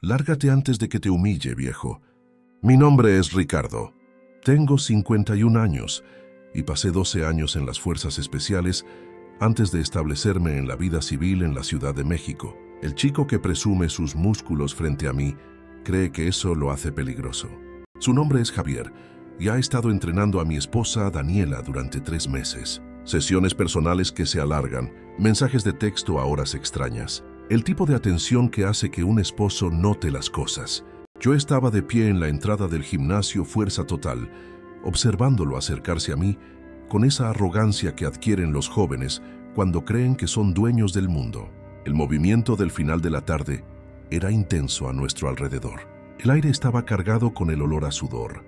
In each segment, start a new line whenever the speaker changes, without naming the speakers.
Lárgate antes de que te humille, viejo. Mi nombre es Ricardo. Tengo 51 años y pasé 12 años en las Fuerzas Especiales antes de establecerme en la vida civil en la Ciudad de México. El chico que presume sus músculos frente a mí cree que eso lo hace peligroso. Su nombre es Javier y ha estado entrenando a mi esposa Daniela durante 3 meses. Sesiones personales que se alargan, mensajes de texto a horas extrañas. El tipo de atención que hace que un esposo note las cosas. Yo estaba de pie en la entrada del gimnasio Fuerza Total, observándolo acercarse a mí con esa arrogancia que adquieren los jóvenes cuando creen que son dueños del mundo. El movimiento del final de la tarde era intenso a nuestro alrededor. El aire estaba cargado con el olor a sudor,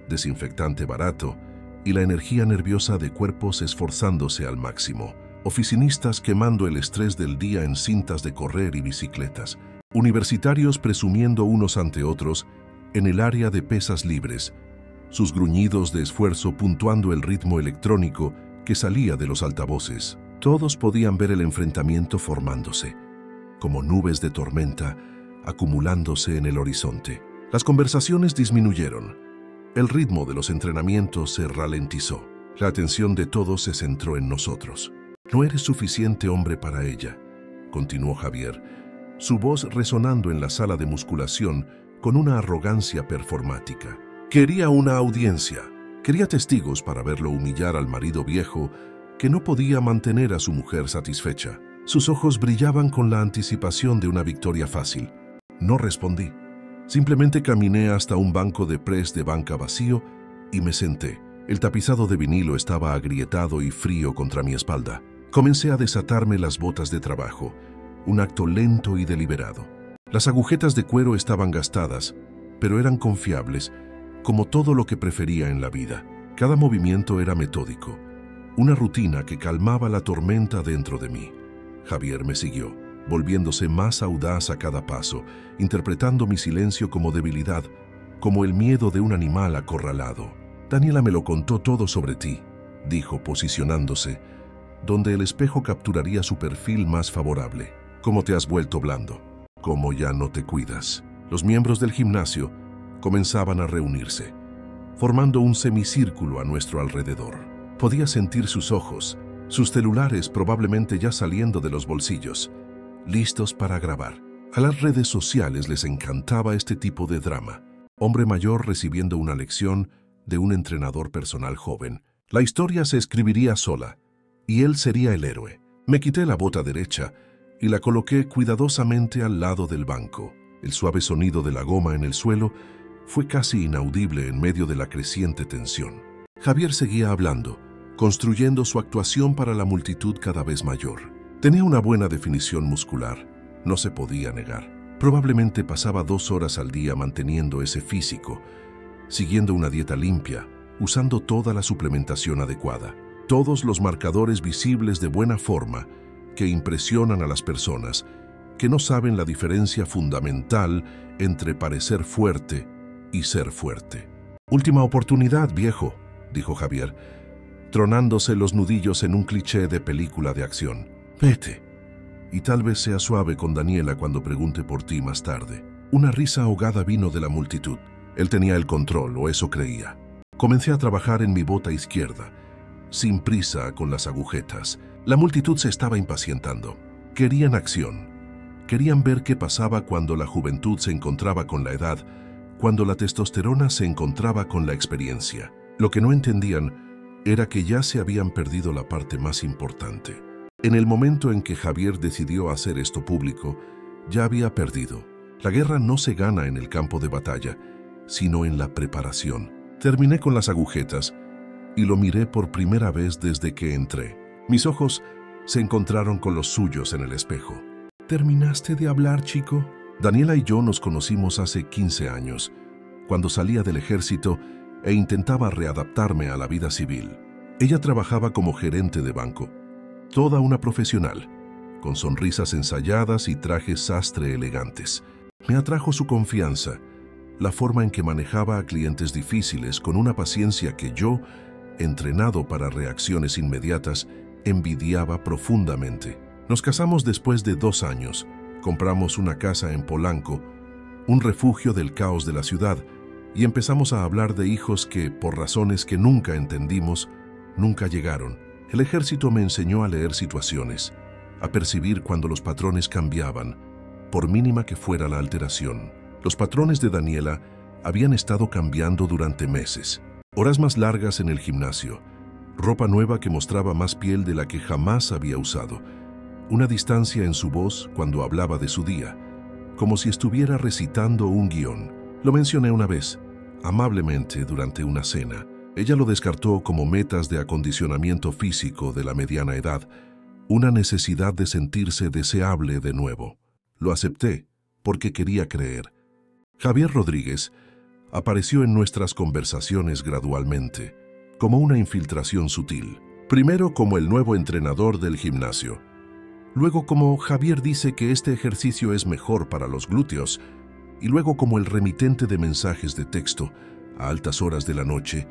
desinfectante barato y la energía nerviosa de cuerpos esforzándose al máximo. Oficinistas quemando el estrés del día en cintas de correr y bicicletas. Universitarios presumiendo unos ante otros en el área de pesas libres, sus gruñidos de esfuerzo puntuando el ritmo electrónico que salía de los altavoces. Todos podían ver el enfrentamiento formándose, como nubes de tormenta acumulándose en el horizonte. Las conversaciones disminuyeron. El ritmo de los entrenamientos se ralentizó. La atención de todos se centró en nosotros. «No eres suficiente hombre para ella», continuó Javier, su voz resonando en la sala de musculación con una arrogancia performática. Quería una audiencia, quería testigos para verlo humillar al marido viejo que no podía mantener a su mujer satisfecha. Sus ojos brillaban con la anticipación de una victoria fácil. No respondí. Simplemente caminé hasta un banco de press de banca vacío y me senté. El tapizado de vinilo estaba agrietado y frío contra mi espalda. Comencé a desatarme las botas de trabajo, un acto lento y deliberado. Las agujetas de cuero estaban gastadas, pero eran confiables, como todo lo que prefería en la vida. Cada movimiento era metódico, una rutina que calmaba la tormenta dentro de mí. Javier me siguió, volviéndose más audaz a cada paso, interpretando mi silencio como debilidad, como el miedo de un animal acorralado. «Daniela me lo contó todo sobre ti», dijo, posicionándose, donde el espejo capturaría su perfil más favorable. «¿Cómo te has vuelto blando? ¿Cómo ya no te cuidas?». Los miembros del gimnasio comenzaban a reunirse, formando un semicírculo a nuestro alrededor. Podía sentir sus ojos, sus celulares probablemente ya saliendo de los bolsillos, listos para grabar. A las redes sociales les encantaba este tipo de drama. Hombre mayor recibiendo una lección de un entrenador personal joven. La historia se escribiría sola, y él sería el héroe. Me quité la bota derecha y la coloqué cuidadosamente al lado del banco. El suave sonido de la goma en el suelo fue casi inaudible en medio de la creciente tensión. Javier seguía hablando, construyendo su actuación para la multitud cada vez mayor. Tenía una buena definición muscular, no se podía negar. Probablemente pasaba 2 horas al día manteniendo ese físico, siguiendo una dieta limpia, usando toda la suplementación adecuada. Todos los marcadores visibles de buena forma que impresionan a las personas que no saben la diferencia fundamental entre parecer fuerte y ser fuerte. «Última oportunidad, viejo», dijo Javier, tronándose los nudillos en un cliché de película de acción. «Vete, y tal vez sea suave con Daniela cuando pregunte por ti más tarde». Una risa ahogada vino de la multitud. Él tenía el control, o eso creía. Comencé a trabajar en mi bota izquierda, sin prisa con las agujetas. La multitud se estaba impacientando. Querían acción. Querían ver qué pasaba cuando la juventud se encontraba con la edad, cuando la testosterona se encontraba con la experiencia. Lo que no entendían era que ya se habían perdido la parte más importante. En el momento en que Javier decidió hacer esto público, ya había perdido. La guerra no se gana en el campo de batalla, sino en la preparación. Terminé con las agujetas y lo miré por primera vez desde que entré. Mis ojos se encontraron con los suyos en el espejo. «¿Terminaste de hablar, chico?». Daniela y yo nos conocimos hace 15 años, cuando salía del ejército e intentaba readaptarme a la vida civil. Ella trabajaba como gerente de banco, toda una profesional, con sonrisas ensayadas y trajes sastre elegantes. Me atrajo su confianza, la forma en que manejaba a clientes difíciles con una paciencia que yo, entrenado para reacciones inmediatas, envidiaba profundamente. Nos casamos después de 2 años, compramos una casa en Polanco un refugio del caos de la ciudad, y empezamos a hablar de hijos que, por razones que nunca entendimos, nunca llegaron. El ejército me enseñó a leer situaciones, a percibir cuando los patrones cambiaban, por mínima que fuera la alteración. Los patrones de Daniela habían estado cambiando durante meses. Horas más largas en el gimnasio, ropa nueva que mostraba más piel de la que jamás había usado, una distancia en su voz cuando hablaba de su día, como si estuviera recitando un guión. Lo mencioné una vez, amablemente, durante una cena. Ella lo descartó como metas de acondicionamiento físico de la mediana edad, una necesidad de sentirse deseable de nuevo. Lo acepté porque quería creer. Javier Rodríguez apareció en nuestras conversaciones gradualmente, como una infiltración sutil. Primero como el nuevo entrenador del gimnasio. Luego como Javier dice que este ejercicio es mejor para los glúteos, y luego como el remitente de mensajes de texto a altas horas de la noche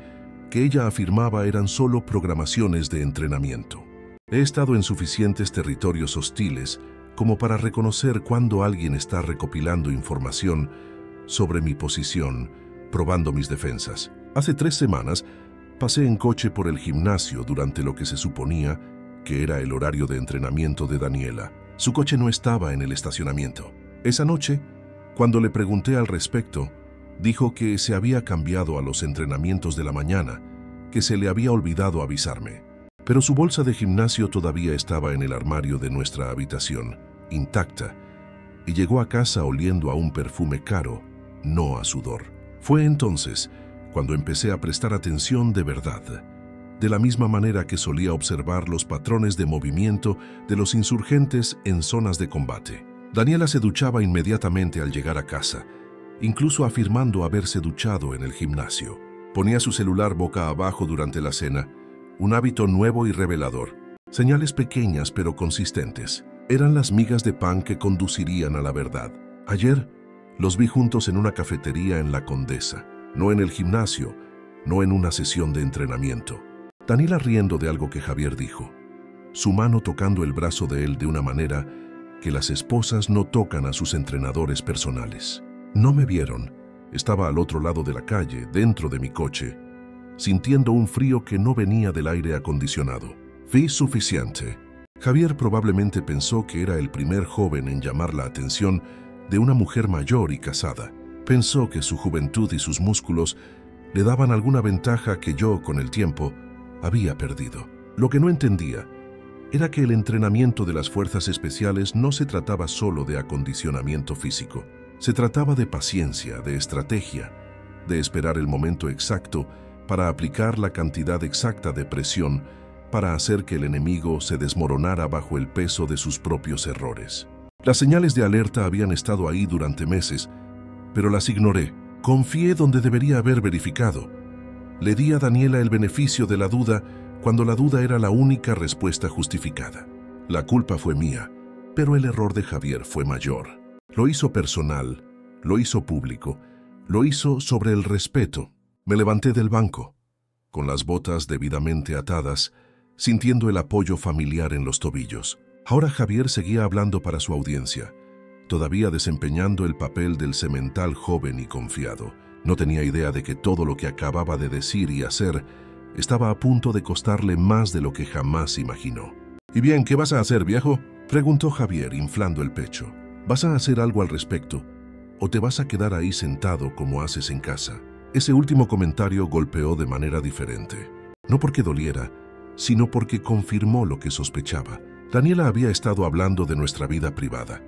que ella afirmaba eran solo programaciones de entrenamiento. He estado en suficientes territorios hostiles como para reconocer cuando alguien está recopilando información sobre mi posición, probando mis defensas. Hace 3 semanas pasé en coche por el gimnasio durante lo que se suponía que era el horario de entrenamiento de Daniela. Su coche no estaba en el estacionamiento. Esa noche, cuando le pregunté al respecto, dijo que se había cambiado a los entrenamientos de la mañana, que se le había olvidado avisarme. Pero su bolsa de gimnasio todavía estaba en el armario de nuestra habitación, intacta, y llegó a casa oliendo a un perfume caro, no a sudor. Fue entonces cuando empecé a prestar atención de verdad, de la misma manera que solía observar los patrones de movimiento de los insurgentes en zonas de combate. Daniela se duchaba inmediatamente al llegar a casa, incluso afirmando haberse duchado en el gimnasio. Ponía su celular boca abajo durante la cena, un hábito nuevo y revelador. Señales pequeñas pero consistentes. Eran las migas de pan que conducirían a la verdad. Ayer los vi juntos en una cafetería en La Condesa, no en el gimnasio, no en una sesión de entrenamiento. Daniela riendo de algo que Javier dijo, su mano tocando el brazo de él de una manera que las esposas no tocan a sus entrenadores personales. No me vieron. Estaba al otro lado de la calle, dentro de mi coche, sintiendo un frío que no venía del aire acondicionado. Vi suficiente. Javier probablemente pensó que era el primer joven en llamar la atención de una mujer mayor y casada. Pensó que su juventud y sus músculos le daban alguna ventaja que yo, con el tiempo, había perdido. Lo que no entendía era que el entrenamiento de las fuerzas especiales no se trataba solo de acondicionamiento físico. Se trataba de paciencia, de estrategia, de esperar el momento exacto para aplicar la cantidad exacta de presión para hacer que el enemigo se desmoronara bajo el peso de sus propios errores. Las señales de alerta habían estado ahí durante meses, pero las ignoré. Confié donde debería haber verificado. Le di a Daniela el beneficio de la duda cuando la duda era la única respuesta justificada. La culpa fue mía, pero el error de Javier fue mayor. Lo hizo personal, lo hizo público, lo hizo sobre el respeto. Me levanté del banco, con las botas debidamente atadas, sintiendo el apoyo familiar en los tobillos. Ahora Javier seguía hablando para su audiencia, todavía desempeñando el papel del semental joven y confiado. No tenía idea de que todo lo que acababa de decir y hacer estaba a punto de costarle más de lo que jamás imaginó. «¿Y bien, qué vas a hacer, viejo?», preguntó Javier, inflando el pecho. «¿Vas a hacer algo al respecto? ¿O te vas a quedar ahí sentado como haces en casa?». Ese último comentario golpeó de manera diferente. No porque doliera, sino porque confirmó lo que sospechaba. Daniela había estado hablando de nuestra vida privada,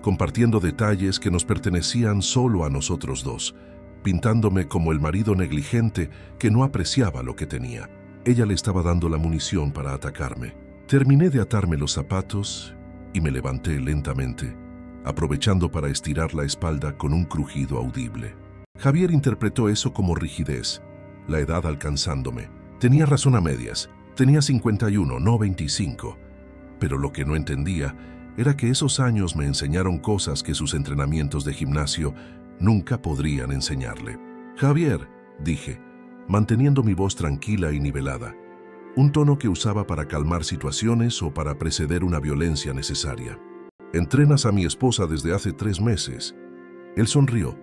compartiendo detalles que nos pertenecían solo a nosotros dos, pintándome como el marido negligente que no apreciaba lo que tenía. Ella le estaba dando la munición para atacarme. Terminé de atarme los zapatos y me levanté lentamente, aprovechando para estirar la espalda con un crujido audible. Javier interpretó eso como rigidez, la edad alcanzándome. Tenía razón a medias. Tenía 51, no 25. Pero lo que no entendía era que esos años me enseñaron cosas que sus entrenamientos de gimnasio nunca podrían enseñarle. «Javier», dije, manteniendo mi voz tranquila y nivelada, un tono que usaba para calmar situaciones o para preceder una violencia necesaria. «Entrenas a mi esposa desde hace 3 meses. Él sonrió,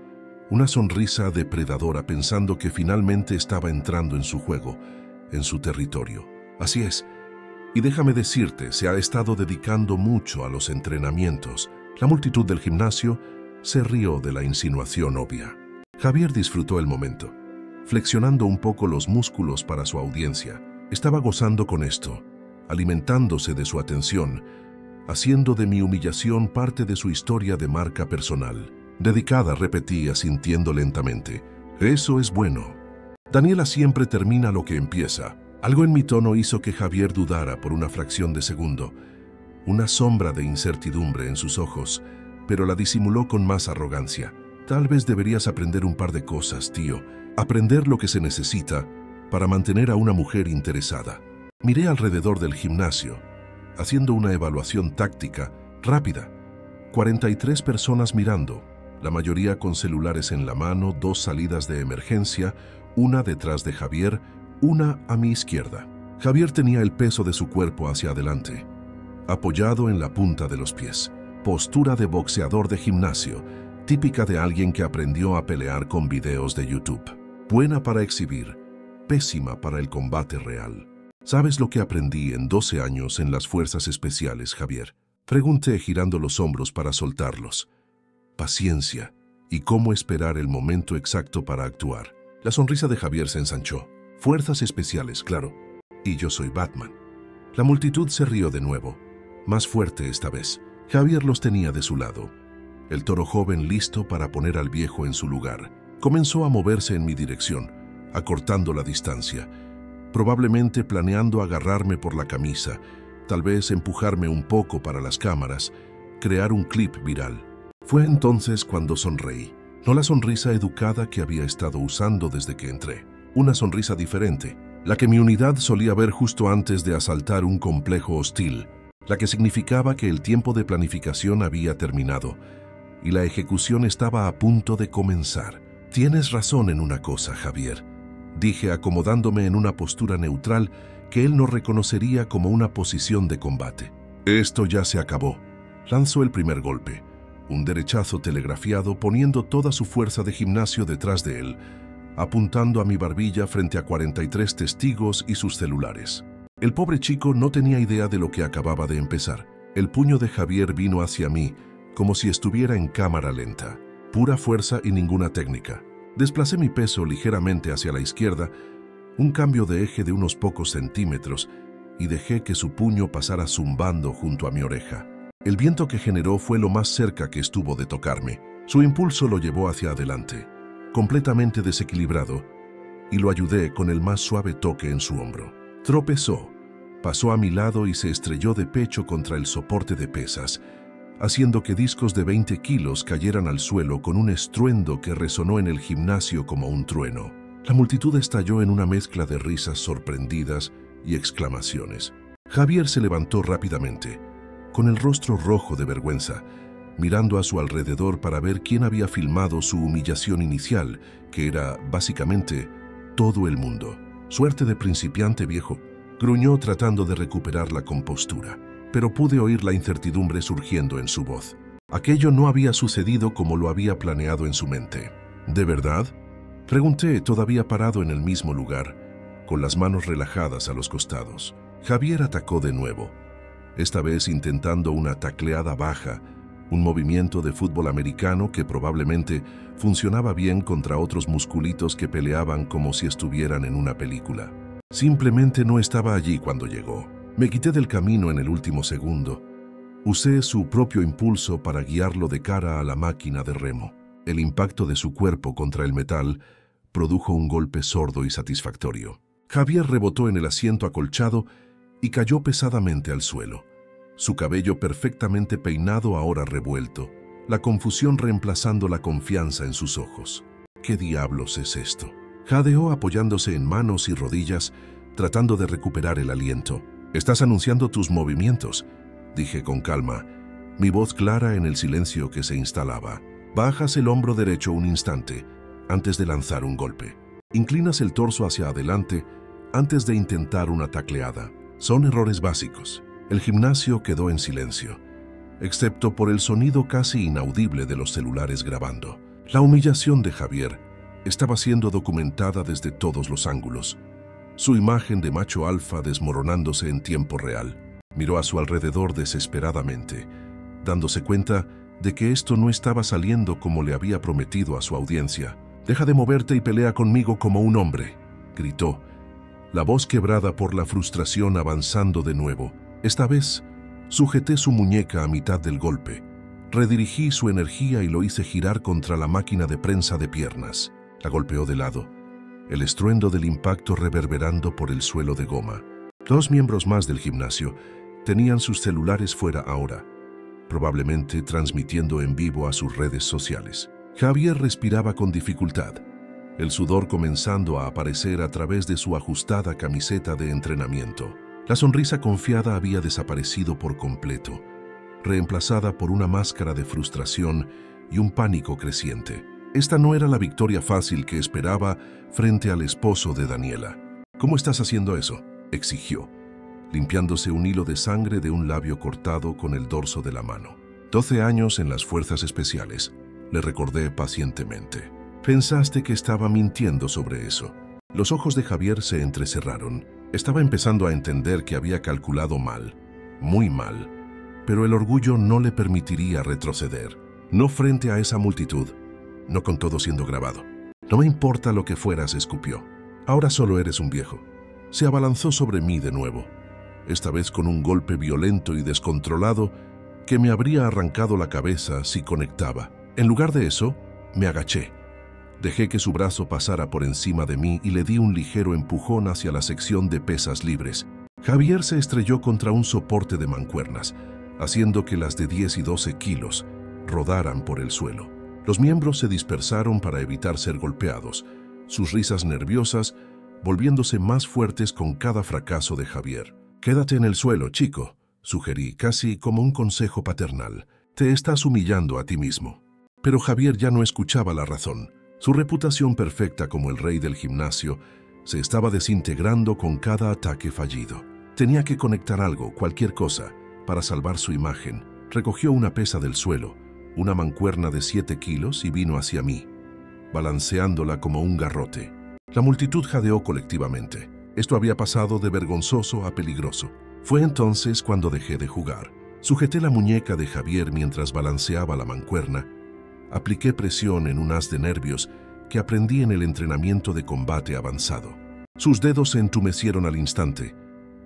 una sonrisa depredadora, pensando que finalmente estaba entrando en su juego, en su territorio. Así es. Y déjame decirte, se ha estado dedicando mucho a los entrenamientos. La multitud del gimnasio se rió de la insinuación obvia. Javier disfrutó el momento, flexionando un poco los músculos para su audiencia. Estaba gozando con esto, alimentándose de su atención, haciendo de mi humillación parte de su historia de marca personal. Dedicada, repetí, asintiendo lentamente. Eso es bueno. Daniela siempre termina lo que empieza. Algo en mi tono hizo que Javier dudara por una fracción de segundo. Una sombra de incertidumbre en sus ojos, pero la disimuló con más arrogancia. Tal vez deberías aprender un par de cosas, tío. Aprender lo que se necesita para mantener a una mujer interesada. Miré alrededor del gimnasio, haciendo una evaluación táctica rápida. 43 personas mirando, la mayoría con celulares en la mano, 2 salidas de emergencia, una detrás de Javier, una a mi izquierda. Javier tenía el peso de su cuerpo hacia adelante, apoyado en la punta de los pies. Postura de boxeador de gimnasio, típica de alguien que aprendió a pelear con videos de YouTube. Buena para exhibir, pésima para el combate real. ¿Sabes lo que aprendí en 12 años en las fuerzas especiales, Javier? Pregunté girando los hombros para soltarlos. Paciencia y cómo esperar el momento exacto para actuar. La sonrisa de Javier se ensanchó. Fuerzas especiales, claro. Y yo soy Batman. La multitud se rió de nuevo, más fuerte esta vez. Javier los tenía de su lado. El toro joven listo para poner al viejo en su lugar. Comenzó a moverse en mi dirección, acortando la distancia, probablemente planeando agarrarme por la camisa, tal vez empujarme un poco para las cámaras, crear un clip viral. Fue entonces cuando sonreí. No la sonrisa educada que había estado usando desde que entré. Una sonrisa diferente, la que mi unidad solía ver justo antes de asaltar un complejo hostil, la que significaba que el tiempo de planificación había terminado y la ejecución estaba a punto de comenzar. Tienes razón en una cosa, Javier, dije acomodándome en una postura neutral que él no reconocería como una posición de combate. Esto ya se acabó. Lanzó el primer golpe, un derechazo telegrafiado poniendo toda su fuerza de gimnasio detrás de él, apuntando a mi barbilla frente a 43 testigos y sus celulares. El pobre chico no tenía idea de lo que acababa de empezar. El puño de Javier vino hacia mí, como si estuviera en cámara lenta. Pura fuerza y ninguna técnica. Desplacé mi peso ligeramente hacia la izquierda, un cambio de eje de unos pocos centímetros, y dejé que su puño pasara zumbando junto a mi oreja. El viento que generó fue lo más cerca que estuvo de tocarme. Su impulso lo llevó hacia adelante, completamente desequilibrado, y lo ayudé con el más suave toque en su hombro. Tropezó, pasó a mi lado y se estrelló de pecho contra el soporte de pesas, haciendo que discos de 20 kilos cayeran al suelo con un estruendo que resonó en el gimnasio como un trueno. La multitud estalló en una mezcla de risas sorprendidas y exclamaciones. Javier se levantó rápidamente, con el rostro rojo de vergüenza, mirando a su alrededor para ver quién había filmado su humillación inicial, que era, básicamente, todo el mundo. Suerte de principiante, viejo, gruñó tratando de recuperar la compostura, pero pude oír la incertidumbre surgiendo en su voz. Aquello no había sucedido como lo había planeado en su mente. ¿De verdad? Pregunté, todavía parado en el mismo lugar, con las manos relajadas a los costados. Javier atacó de nuevo, esta vez intentando una tacleada baja, un movimiento de fútbol americano que probablemente funcionaba bien contra otros musculitos que peleaban como si estuvieran en una película. Simplemente no estaba allí cuando llegó. Me quité del camino en el último segundo. Usé su propio impulso para guiarlo de cara a la máquina de remo. El impacto de su cuerpo contra el metal produjo un golpe sordo y satisfactorio. Javier rebotó en el asiento acolchado y cayó pesadamente al suelo. Su cabello perfectamente peinado ahora revuelto, la confusión reemplazando la confianza en sus ojos. ¿Qué diablos es esto? Jadeó apoyándose en manos y rodillas, tratando de recuperar el aliento. «Estás anunciando tus movimientos», dije con calma, mi voz clara en el silencio que se instalaba. «Bajas el hombro derecho un instante, antes de lanzar un golpe. Inclinas el torso hacia adelante, antes de intentar una tacleada. Son errores básicos». El gimnasio quedó en silencio, excepto por el sonido casi inaudible de los celulares grabando. La humillación de Javier estaba siendo documentada desde todos los ángulos. Su imagen de macho alfa desmoronándose en tiempo real. Miró a su alrededor desesperadamente, dándose cuenta de que esto no estaba saliendo como le había prometido a su audiencia. «Deja de moverte y pelea conmigo como un hombre», gritó, la voz quebrada por la frustración avanzando de nuevo. Esta vez, sujeté su muñeca a mitad del golpe. Redirigí su energía y lo hice girar contra la máquina de prensa de piernas. La golpeó de lado, el estruendo del impacto reverberando por el suelo de goma. 2 miembros más del gimnasio tenían sus celulares fuera ahora, probablemente transmitiendo en vivo a sus redes sociales. Javier respiraba con dificultad, el sudor comenzando a aparecer a través de su ajustada camiseta de entrenamiento. La sonrisa confiada había desaparecido por completo, reemplazada por una máscara de frustración y un pánico creciente. Esta no era la victoria fácil que esperaba frente al esposo de Daniela. «¿Cómo estás haciendo eso?», exigió, limpiándose un hilo de sangre de un labio cortado con el dorso de la mano. 12 años en las fuerzas especiales, le recordé pacientemente. Pensaste que estaba mintiendo sobre eso. Los ojos de Javier se entrecerraron. Estaba empezando a entender que había calculado mal, muy mal, pero el orgullo no le permitiría retroceder. No frente a esa multitud, no con todo siendo grabado. «No me importa lo que fueras», escupió. «Ahora solo eres un viejo». Se abalanzó sobre mí de nuevo, esta vez con un golpe violento y descontrolado que me habría arrancado la cabeza si conectaba. En lugar de eso, me agaché. Dejé que su brazo pasara por encima de mí y le di un ligero empujón hacia la sección de pesas libres. Javier se estrelló contra un soporte de mancuernas, haciendo que las de 10 y 12 kilos rodaran por el suelo. Los miembros se dispersaron para evitar ser golpeados, sus risas nerviosas volviéndose más fuertes con cada fracaso de Javier. «Quédate en el suelo, chico», sugerí, casi como un consejo paternal. «Te estás humillando a ti mismo». Pero Javier ya no escuchaba la razón. Su reputación perfecta como el rey del gimnasio se estaba desintegrando con cada ataque fallido. Tenía que conectar algo, cualquier cosa, para salvar su imagen. Recogió una pesa del suelo, una mancuerna de 7 kilos, y vino hacia mí, balanceándola como un garrote. La multitud jadeó colectivamente. Esto había pasado de vergonzoso a peligroso. Fue entonces cuando dejé de jugar. Sujeté la muñeca de Javier mientras balanceaba la mancuerna. Apliqué presión en un haz de nervios que aprendí en el entrenamiento de combate avanzado. Sus dedos se entumecieron al instante,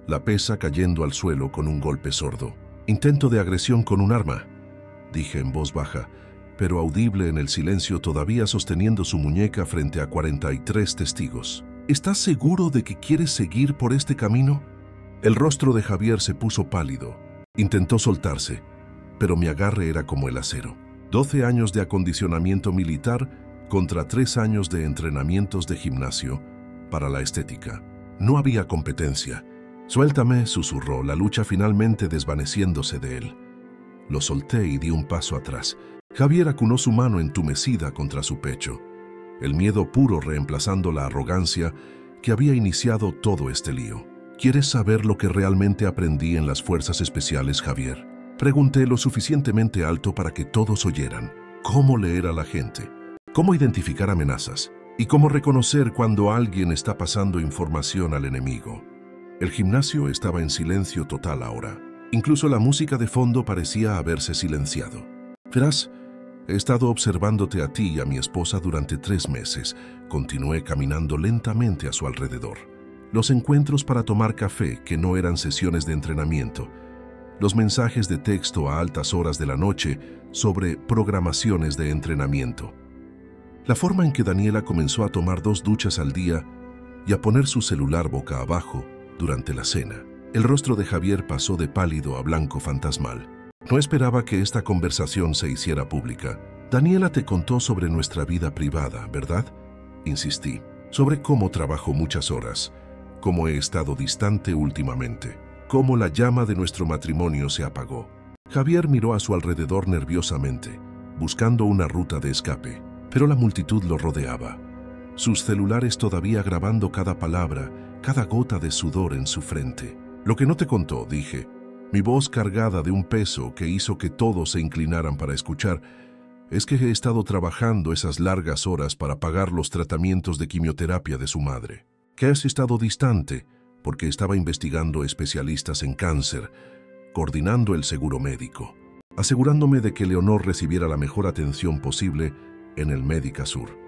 la pesa cayendo al suelo con un golpe sordo. «Intento de agresión con un arma», dije en voz baja, pero audible en el silencio, todavía sosteniendo su muñeca frente a 43 testigos. «¿Estás seguro de que quieres seguir por este camino?». El rostro de Javier se puso pálido. Intentó soltarse, pero mi agarre era como el acero. 12 años de acondicionamiento militar contra 3 años de entrenamientos de gimnasio para la estética. No había competencia. «Suéltame», susurró, la lucha finalmente desvaneciéndose de él. Lo solté y di un paso atrás. Javier acunó su mano entumecida contra su pecho, el miedo puro reemplazando la arrogancia que había iniciado todo este lío. «¿Quieres saber lo que realmente aprendí en las fuerzas especiales, Javier?», pregunté lo suficientemente alto para que todos oyeran. «Cómo leer a la gente, cómo identificar amenazas y cómo reconocer cuando alguien está pasando información al enemigo». El gimnasio estaba en silencio total ahora. Incluso la música de fondo parecía haberse silenciado. «Verás, he estado observándote a ti y a mi esposa durante 3 meses», continué caminando lentamente a su alrededor. Los encuentros para tomar café, que no eran sesiones de entrenamiento, los mensajes de texto a altas horas de la noche sobre programaciones de entrenamiento. La forma en que Daniela comenzó a tomar 2 duchas al día y a poner su celular boca abajo durante la cena. El rostro de Javier pasó de pálido a blanco fantasmal. «No esperaba que esta conversación se hiciera pública. Daniela te contó sobre nuestra vida privada, ¿verdad?», insistí. «Sobre cómo trabajo muchas horas, cómo he estado distante últimamente, cómo la llama de nuestro matrimonio se apagó». Javier miró a su alrededor nerviosamente, buscando una ruta de escape, pero la multitud lo rodeaba, sus celulares todavía grabando cada palabra, cada gota de sudor en su frente. «Lo que no te contó», dije, mi voz cargada de un peso que hizo que todos se inclinaran para escuchar, Es que he estado trabajando esas largas horas para pagar los tratamientos de quimioterapia de su madre. Que has estado distante porque estaba investigando especialistas en cáncer, coordinando el seguro médico, asegurándome de que Leonor recibiera la mejor atención posible en el Médica Sur.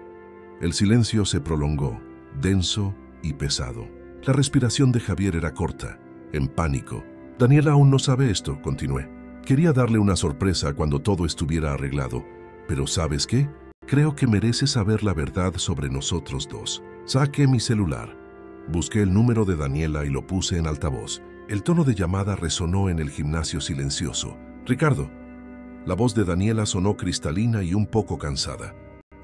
El silencio se prolongó, denso y pesado. La respiración de Javier era corta, en pánico. Daniela aún no sabe esto, continué. Quería darle una sorpresa cuando todo estuviera arreglado, pero ¿sabes qué? Creo que merece saber la verdad sobre nosotros dos. Saqué mi celular. Busqué el número de Daniela y lo puse en altavoz. El tono de llamada resonó en el gimnasio silencioso. Ricardo. La voz de Daniela sonó cristalina y un poco cansada.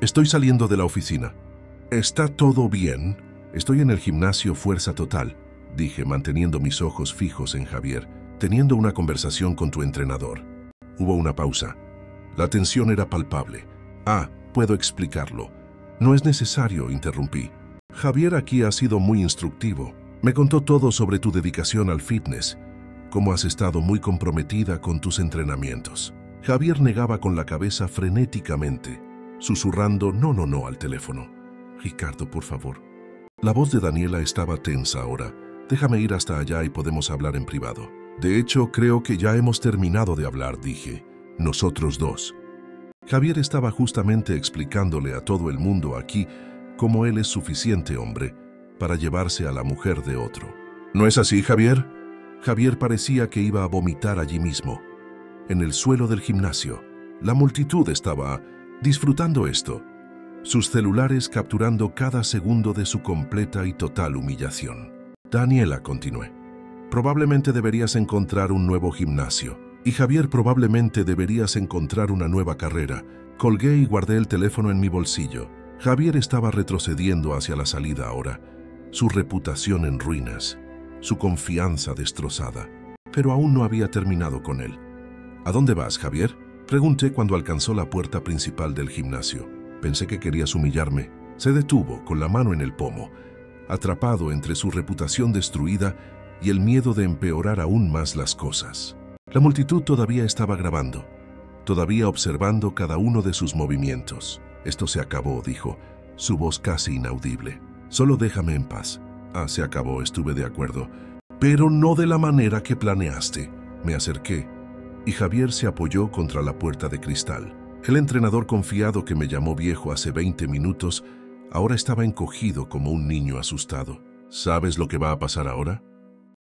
Estoy saliendo de la oficina. ¿Está todo bien? Estoy en el gimnasio Fuerza Total, dije manteniendo mis ojos fijos en Javier, teniendo una conversación con tu entrenador. Hubo una pausa. La tensión era palpable. Puedo explicarlo. No es necesario, interrumpí. Javier aquí ha sido muy instructivo. Me contó todo sobre tu dedicación al fitness, cómo has estado muy comprometida con tus entrenamientos. Javier negaba con la cabeza frenéticamente, susurrando no al teléfono. Ricardo, por favor. La voz de Daniela estaba tensa ahora. Déjame ir hasta allá y podemos hablar en privado. De hecho, creo que ya hemos terminado de hablar, dije. Nosotros dos. Javier estaba justamente explicándole a todo el mundo aquí cómo él es suficiente hombre para llevarse a la mujer de otro. ¿No es así, Javier? Javier parecía que iba a vomitar allí mismo. En el suelo del gimnasio, la multitud estaba disfrutando esto, sus celulares capturando cada segundo de su completa y total humillación. Daniela, continué. Probablemente deberías encontrar un nuevo gimnasio. Y Javier, probablemente deberías encontrar una nueva carrera. Colgué y guardé el teléfono en mi bolsillo. Javier estaba retrocediendo hacia la salida ahora, su reputación en ruinas, su confianza destrozada. Pero aún no había terminado con él. ¿A dónde vas, Javier? Pregunté cuando alcanzó la puerta principal del gimnasio. Pensé que querías humillarme. Se detuvo, con la mano en el pomo, atrapado entre su reputación destruida y el miedo de empeorar aún más las cosas. La multitud todavía estaba grabando, todavía observando cada uno de sus movimientos. Esto se acabó, dijo, su voz casi inaudible. Solo déjame en paz. Se acabó, estuve de acuerdo. Pero no de la manera que planeaste. Me acerqué, y Javier se apoyó contra la puerta de cristal. El entrenador confiado que me llamó viejo hace 20 minutos, ahora estaba encogido como un niño asustado. ¿Sabes lo que va a pasar ahora?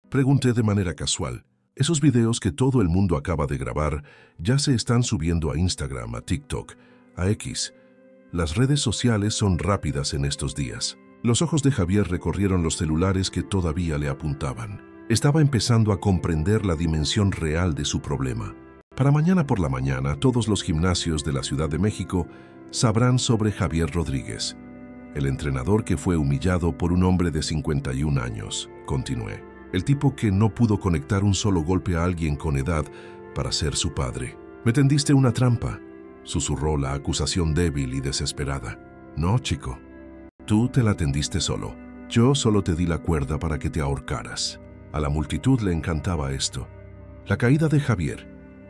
Pregunté de manera casual. Esos videos que todo el mundo acaba de grabar ya se están subiendo a Instagram, a TikTok, a X. Las redes sociales son rápidas en estos días. Los ojos de Javier recorrieron los celulares que todavía le apuntaban. Estaba empezando a comprender la dimensión real de su problema. Para mañana por la mañana, todos los gimnasios de la Ciudad de México sabrán sobre Javier Rodríguez, el entrenador que fue humillado por un hombre de 51 años. Continué. El tipo que no pudo conectar un solo golpe a alguien con edad para ser su padre. «Me tendiste una trampa», susurró la acusación débil y desesperada. «No, chico. Tú te la tendiste solo. Yo solo te di la cuerda para que te ahorcaras». A la multitud le encantaba esto. La caída de Javier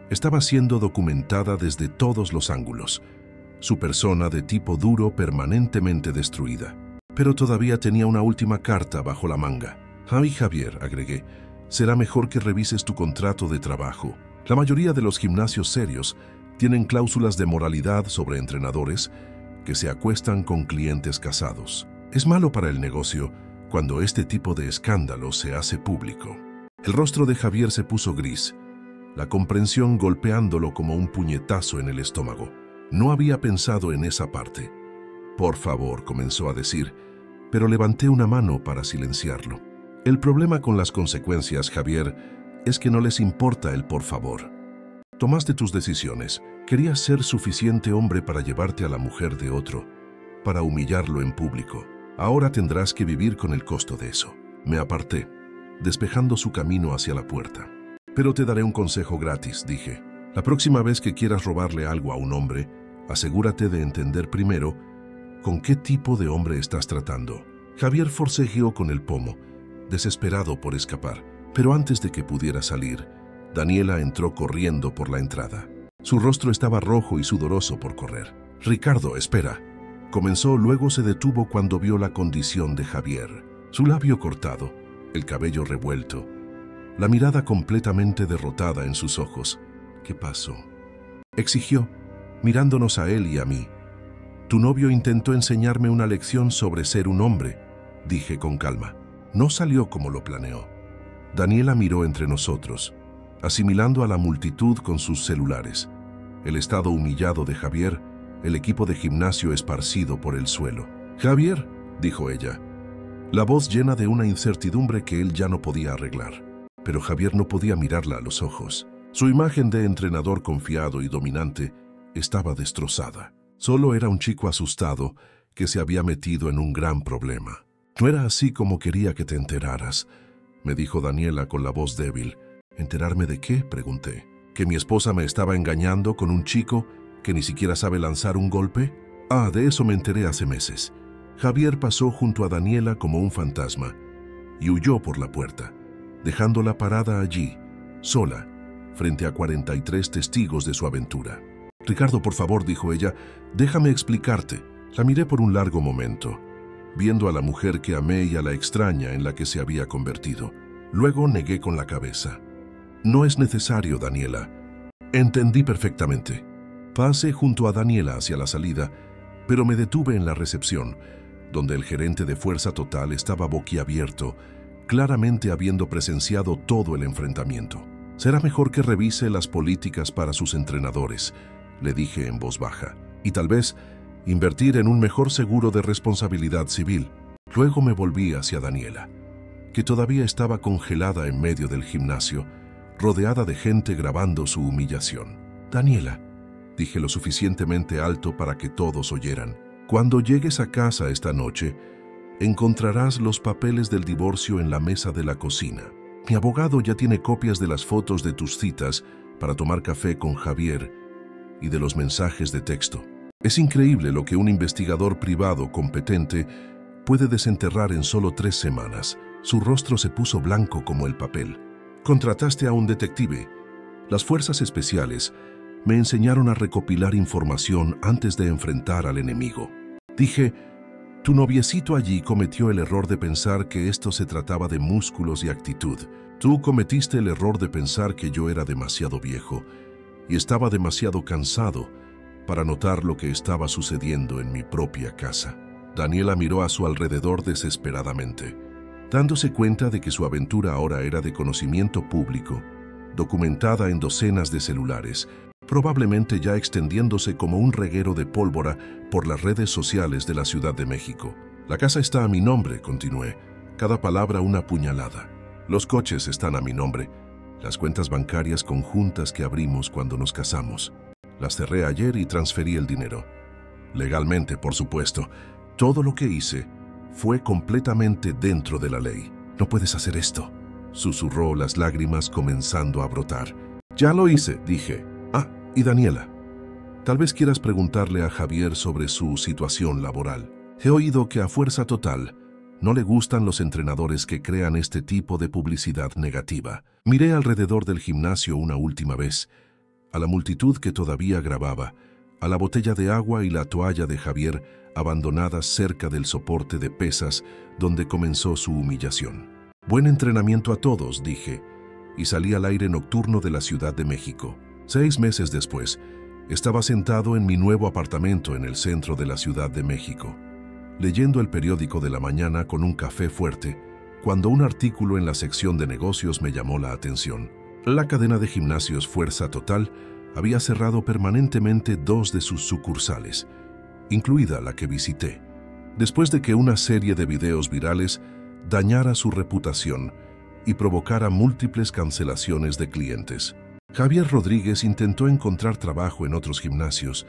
estaba siendo documentada desde todos los ángulos. Su persona de tipo duro permanentemente destruida. Pero todavía tenía una última carta bajo la manga. «Ay, Javier», agregué, «será mejor que revises tu contrato de trabajo. La mayoría de los gimnasios serios tienen cláusulas de moralidad sobre entrenadores que se acuestan con clientes casados. Es malo para el negocio cuando este tipo de escándalo se hace público». El rostro de Javier se puso gris, la comprensión golpeándolo como un puñetazo en el estómago. No había pensado en esa parte. «Por favor», comenzó a decir, pero levanté una mano para silenciarlo. El problema con las consecuencias, Javier, es que no les importa el por favor. Tomaste tus decisiones. Querías ser suficiente hombre para llevarte a la mujer de otro, para humillarlo en público. Ahora tendrás que vivir con el costo de eso. Me aparté, despejando su camino hacia la puerta. «Pero te daré un consejo gratis», dije. «La próxima vez que quieras robarle algo a un hombre, asegúrate de entender primero con qué tipo de hombre estás tratando». Javier forcejeó con el pomo, desesperado por escapar, pero antes de que pudiera salir, Daniela entró corriendo por la entrada. Su rostro estaba rojo y sudoroso por correr. «Ricardo, espera». Comenzó, luego se detuvo cuando vio la condición de Javier. Su labio cortado, el cabello revuelto, la mirada completamente derrotada en sus ojos. «¿Qué pasó?», exigió, mirándonos a él y a mí. «Tu novio intentó enseñarme una lección sobre ser un hombre», dije con calma. «No salió como lo planeó». Daniela miró entre nosotros, asimilando a la multitud con sus celulares. El estado humillado de Javier, el equipo de gimnasio esparcido por el suelo. «Javier», dijo ella, la voz llena de una incertidumbre que él ya no podía arreglar. Pero Javier no podía mirarla a los ojos. Su imagen de entrenador confiado y dominante estaba destrozada. Solo era un chico asustado que se había metido en un gran problema. «No era así como quería que te enteraras», me dijo Daniela con la voz débil. «¿Enterarme de qué?», pregunté. «¿Que mi esposa me estaba engañando con un chico que ni siquiera sabe lanzar un golpe? Ah, de eso me enteré hace meses». Javier pasó junto a Daniela como un fantasma y huyó por la puerta, dejándola parada allí, sola, frente a 43 testigos de su aventura. «Ricardo, por favor», dijo ella, «déjame explicarte». La miré por un largo momento, viendo a la mujer que amé y a la extraña en la que se había convertido. Luego negué con la cabeza. «No es necesario, Daniela». Entendí perfectamente. Pasé junto a Daniela hacia la salida, pero me detuve en la recepción, donde el gerente de Fuerza Total estaba boquiabierto, claramente habiendo presenciado todo el enfrentamiento. «Será mejor que revise las políticas para sus entrenadores», le dije en voz baja, «y tal vez invertir en un mejor seguro de responsabilidad civil». Luego me volví hacia Daniela, que todavía estaba congelada en medio del gimnasio, rodeada de gente grabando su humillación. «Daniela», dije lo suficientemente alto para que todos oyeran, «cuando llegues a casa esta noche, encontrarás los papeles del divorcio en la mesa de la cocina. Mi abogado ya tiene copias de las fotos de tus citas para tomar café con Javier y de los mensajes de texto. Es increíble lo que un investigador privado competente puede desenterrar en solo 3 semanas». Su rostro se puso blanco como el papel. «Contrataste a un detective. Las fuerzas especiales me enseñaron a recopilar información antes de enfrentar al enemigo». Dije, «Tu noviecito allí cometió el error de pensar que esto se trataba de músculos y actitud. Tú cometiste el error de pensar que yo era demasiado viejo y estaba demasiado cansado para notar lo que estaba sucediendo en mi propia casa». Daniela miró a su alrededor desesperadamente, dándose cuenta de que su aventura ahora era de conocimiento público, documentada en docenas de celulares, probablemente ya extendiéndose como un reguero de pólvora por las redes sociales de la Ciudad de México. «La casa está a mi nombre», continué, cada palabra una puñalada. «Los coches están a mi nombre, las cuentas bancarias conjuntas que abrimos cuando nos casamos. Las cerré ayer y transferí el dinero. Legalmente, por supuesto. Todo lo que hice fue completamente dentro de la ley». «No puedes hacer esto», susurró, las lágrimas comenzando a brotar. «Ya lo hice», dije. «Ah, y Daniela, tal vez quieras preguntarle a Javier sobre su situación laboral. He oído que a Fuerza Total no le gustan los entrenadores que crean este tipo de publicidad negativa». Miré alrededor del gimnasio una última vez, a la multitud que todavía grababa, a la botella de agua y la toalla de Javier abandonadas cerca del soporte de pesas donde comenzó su humillación. «Buen entrenamiento a todos», dije, y salí al aire nocturno de la Ciudad de México. 6 meses después, estaba sentado en mi nuevo apartamento en el centro de la Ciudad de México, leyendo el periódico de la mañana con un café fuerte, cuando un artículo en la sección de negocios me llamó la atención. La cadena de gimnasios Fuerza Total había cerrado permanentemente 2 de sus sucursales, incluida la que visité, después de que una serie de videos virales dañara su reputación y provocara múltiples cancelaciones de clientes. Javier Rodríguez intentó encontrar trabajo en otros gimnasios,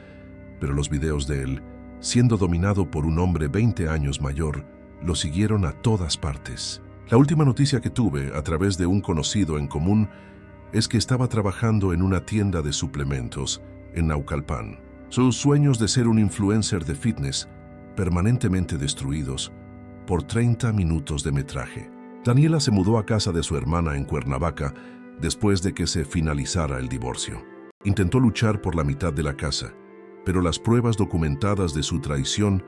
pero los videos de él, siendo dominado por un hombre 20 años mayor, lo siguieron a todas partes. La última noticia que tuve a través de un conocido en común es que estaba trabajando en una tienda de suplementos en Naucalpan. Sus sueños de ser un influencer de fitness permanentemente destruidos por 30 minutos de metraje. Daniela se mudó a casa de su hermana en Cuernavaca después de que se finalizara el divorcio. Intentó luchar por la mitad de la casa, pero las pruebas documentadas de su traición,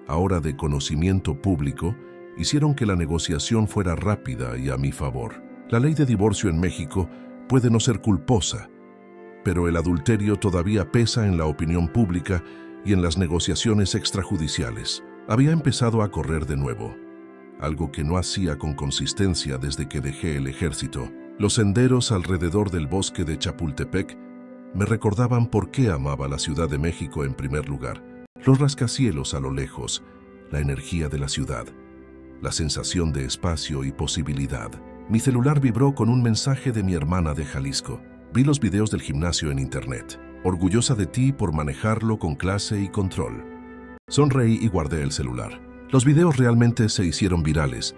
ahora de conocimiento público, hicieron que la negociación fuera rápida y a mi favor. La ley de divorcio en México puede no ser culposa, pero el adulterio todavía pesa en la opinión pública y en las negociaciones extrajudiciales. Había empezado a correr de nuevo, algo que no hacía con consistencia desde que dejé el ejército. Los senderos alrededor del bosque de Chapultepec me recordaban por qué amaba la Ciudad de México en primer lugar. Los rascacielos a lo lejos, la energía de la ciudad, la sensación de espacio y posibilidad. Mi celular vibró con un mensaje de mi hermana de Jalisco. Vi los videos del gimnasio en internet. Orgullosa de ti por manejarlo con clase y control. Sonreí y guardé el celular. Los videos realmente se hicieron virales,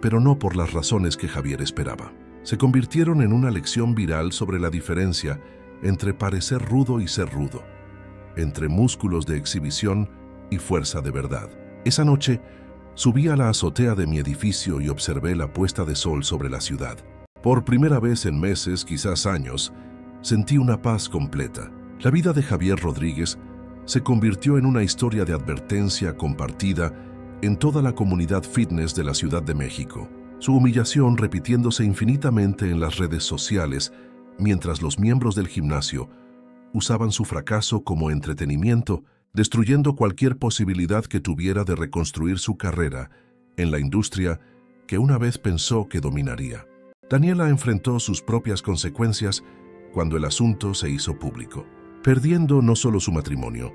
pero no por las razones que Javier esperaba. Se convirtieron en una lección viral sobre la diferencia entre parecer rudo y ser rudo, entre músculos de exhibición y fuerza de verdad. Esa noche, subí a la azotea de mi edificio y observé la puesta de sol sobre la ciudad. Por primera vez en meses, quizás años, sentí una paz completa. La vida de Javier Rodríguez se convirtió en una historia de advertencia compartida en toda la comunidad fitness de la Ciudad de México. Su humillación repitiéndose infinitamente en las redes sociales, mientras los miembros del gimnasio usaban su fracaso como entretenimiento, destruyendo cualquier posibilidad que tuviera de reconstruir su carrera en la industria que una vez pensó que dominaría. Daniela enfrentó sus propias consecuencias cuando el asunto se hizo público, perdiendo no solo su matrimonio,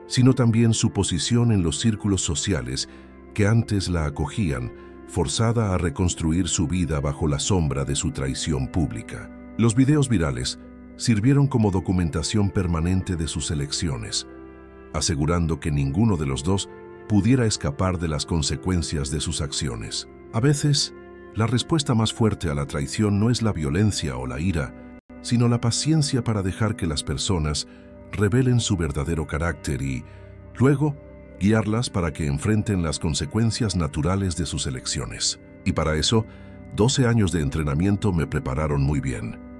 sino también su posición en los círculos sociales que antes la acogían, forzada a reconstruir su vida bajo la sombra de su traición pública. Los videos virales sirvieron como documentación permanente de sus elecciones, asegurando que ninguno de los dos pudiera escapar de las consecuencias de sus acciones. A veces, la respuesta más fuerte a la traición no es la violencia o la ira, sino la paciencia para dejar que las personas revelen su verdadero carácter y, luego, guiarlas para que enfrenten las consecuencias naturales de sus elecciones. Y para eso, 12 años de entrenamiento me prepararon muy bien.